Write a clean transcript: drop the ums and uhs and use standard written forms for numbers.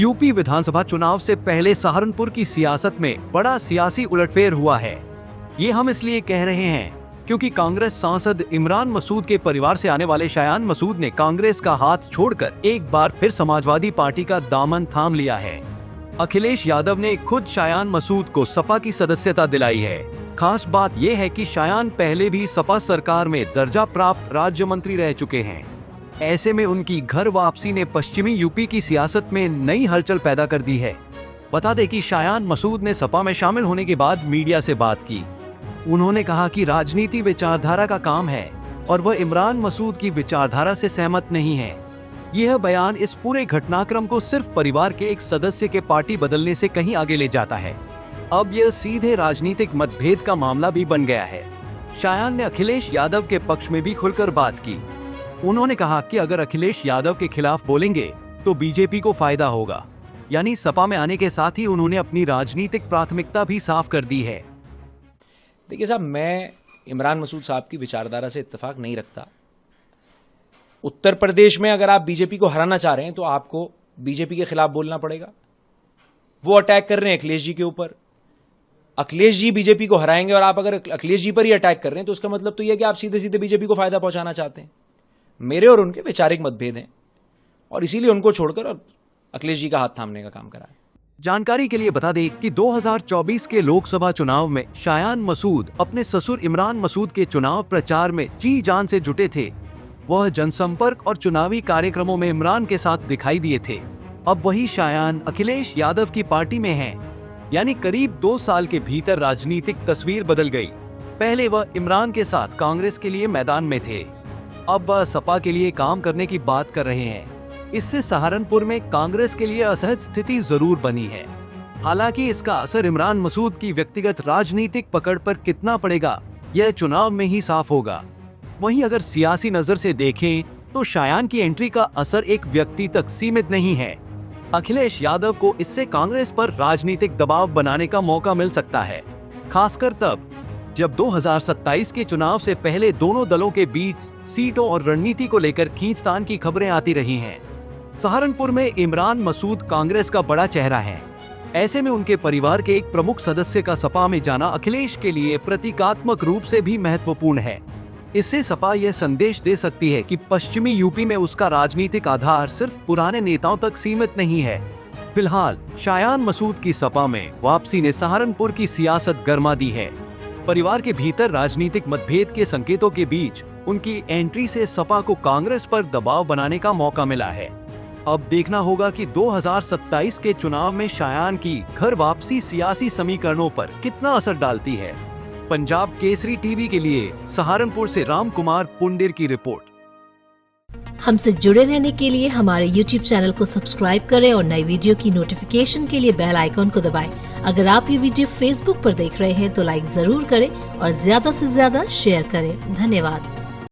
UP विधानसभा चुनाव से पहले सहारनपुर की सियासत में बड़ा सियासी उलटफेर हुआ है। ये हम इसलिए कह रहे हैं क्योंकि कांग्रेस सांसद इमरान मसूद के परिवार से आने वाले शायान मसूद ने कांग्रेस का हाथ छोड़कर एक बार फिर समाजवादी पार्टी का दामन थाम लिया है। अखिलेश यादव ने खुद शायान मसूद को सपा की सदस्यता दिलाई है। खास बात यह है कि शायान पहले भी सपा सरकार में दर्जा प्राप्त राज्य मंत्री रह चुके हैं। ऐसे में उनकी घर वापसी ने पश्चिमी यूपी की सियासत में नई हलचल पैदा कर दी है। बता दें कि शायान मसूद ने सपा में शामिल होने के बाद मीडिया से बात की। उन्होंने कहा कि राजनीति विचारधारा का काम है और वह इमरान मसूद की विचारधारा से सहमत नहीं है। यह बयान इस पूरे घटनाक्रम को सिर्फ परिवार के एक सदस्य के पार्टी बदलने से कहीं आगे ले जाता है। अब यह सीधे राजनीतिक मतभेद का मामला भी बन गया है। शायान ने अखिलेश यादव के पक्ष में भी खुलकर बात की। उन्होंने कहा कि अगर अखिलेश यादव के खिलाफ बोलेंगे तो बीजेपी को फायदा होगा। यानी सपा में आने के साथ ही उन्होंने अपनी राजनीतिक प्राथमिकता भी साफ कर दी है। देखिए साहब, मैं इमरान मसूद साहब की विचारधारा से इत्तेफाक नहीं रखता। उत्तर प्रदेश में अगर आप बीजेपी को हराना चाह रहे हैं तो आपको बीजेपी के खिलाफ बोलना पड़ेगा। वो अटैक कर रहे हैं अखिलेश जी के ऊपर। अखिलेश जी बीजेपी को हराएंगे और आप अगर अखिलेश जी पर ही अटैक कर रहे हैं तो उसका मतलब तो यह है कि आप सीधे सीधे बीजेपी को फायदा पहुंचाना चाहते हैं। मेरे और उनके वैचारिक मतभेद हैं और इसीलिए उनको छोड़कर और अखिलेश जी का हाथ थामने का काम करा है। जानकारी के लिए बता दें कि 2024 के लोकसभा चुनाव में शायान मसूद अपने ससुर इमरान मसूद के चुनाव प्रचार में जी जान से जुटे थे। वह जनसंपर्क और चुनावी कार्यक्रमों में इमरान के साथ दिखाई दिए थे। अब वही शायान अखिलेश यादव की पार्टी में हैं। यानी करीब 2 साल के भीतर राजनीतिक तस्वीर बदल गई। पहले वह इमरान के साथ कांग्रेस के लिए मैदान में थे, अब वह सपा के लिए काम करने की बात कर रहे हैं। इससे सहारनपुर में कांग्रेस के लिए असहज स्थिति जरूर बनी है। हालांकि इसका असर इमरान मसूद की व्यक्तिगत राजनीतिक पकड़ पर कितना पड़ेगा, यह चुनाव में ही साफ होगा। वहीं अगर सियासी नजर से देखें तो शायान की एंट्री का असर एक व्यक्ति तक सीमित नहीं है। अखिलेश यादव को इससे कांग्रेस पर राजनीतिक दबाव बनाने का मौका मिल सकता है, खासकर तब जब 2027 के चुनाव से पहले दोनों दलों के बीच सीटों और रणनीति को लेकर खींचतान की खबरें आती रही हैं। सहारनपुर में इमरान मसूद कांग्रेस का बड़ा चेहरा है। ऐसे में उनके परिवार के एक प्रमुख सदस्य का सपा में जाना अखिलेश के लिए प्रतीकात्मक रूप से भी महत्वपूर्ण है। इससे सपा यह संदेश दे सकती है कि पश्चिमी यूपी में उसका राजनीतिक आधार सिर्फ पुराने नेताओं तक सीमित नहीं है। फिलहाल शायान मसूद की सपा में वापसी ने सहारनपुर की सियासत गरमा दी है। परिवार के भीतर राजनीतिक मतभेद के संकेतों के बीच उनकी एंट्री से सपा को कांग्रेस पर दबाव बनाने का मौका मिला है। अब देखना होगा कि 2027 के चुनाव में शायान की घर वापसी सियासी समीकरणों पर कितना असर डालती है। पंजाब केसरी टीवी के लिए सहारनपुर से राम कुमार पुंडेर की रिपोर्ट। हमसे जुड़े रहने के लिए हमारे YouTube चैनल को सब्सक्राइब करें और नई वीडियो की नोटिफिकेशन के लिए बेल आइकॉन को दबाएं। अगर आप ये वीडियो Facebook पर देख रहे हैं तो लाइक जरूर करें और ज्यादा से ज्यादा शेयर करें। धन्यवाद।